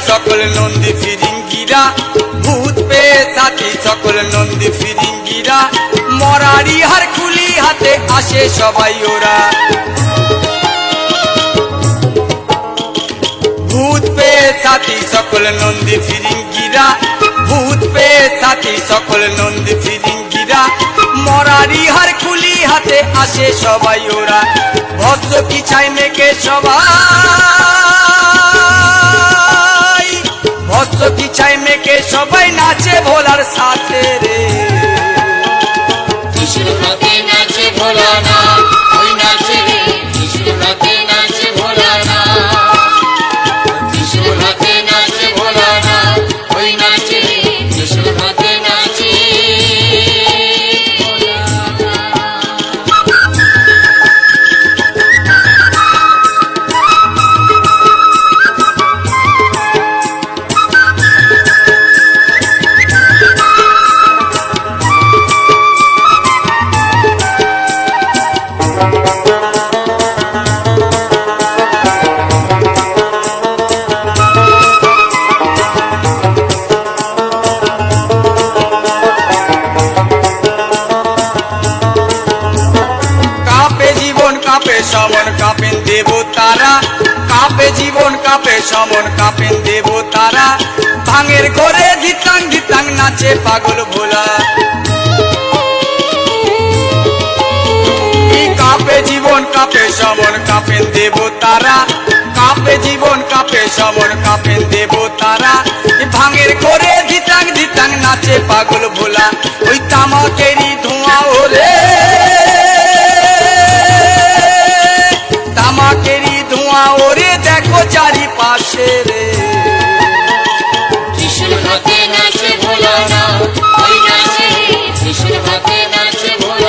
সকল নন্দী ফিরিঙ্গিরা ভূত পেয়ে সাথী সকল নন্দী ফিরিঙ্গিরা মরারি হার খুলি হাতে আসে সবাই ওরা ভূত পেয়ে সাথী সকল নন্দী ফিরিঙ্গিরা ভূত পেয়ে সাথী সকল নন্দী ফিরিঙ্গিরা মরারি হার খুলি হাতে আসে সবাই ওরা ভস্ম কি চাই মেকে সবাই ভস্ম কি চাই মেকে সবাই নাচে ভোলার সাথে রে ত্রিশূল হাতে নাচে ভোলা না ওই নাচে রে ত্রিশূল হাতে নাচে ভোলা না ত্রিশূল হাতে নাচে ভোলা না ওই নাচে রে ত্রিশূল হাতে নাচে সমন কাঁপেন দেবতারা কাঁপে জীবন কাঁপে সমন কাঁপেন দেবতারা ভাঙের ঘরে ধিতাং ধিতাং নাচে পাগল ভোলা কাঁপে জীবন কাঁপে সমন কাঁপেন দেবতারা কাঁপে জীবন কাঁপে সমন কাঁপেন দেবতারা ভাঙের ঘরে ধিতাং ধিতাং নাচে পাগল ভোলা ওই তামাকেরই ধোঁয়া ওরে তামাকেরই ধোঁয়া ওরে দেখো চারিপাশে রে ত্রিশূল হাতে নাচে ভোলা না ওই নাচে রে ত্রিশূল হাতে নাচে ভোলা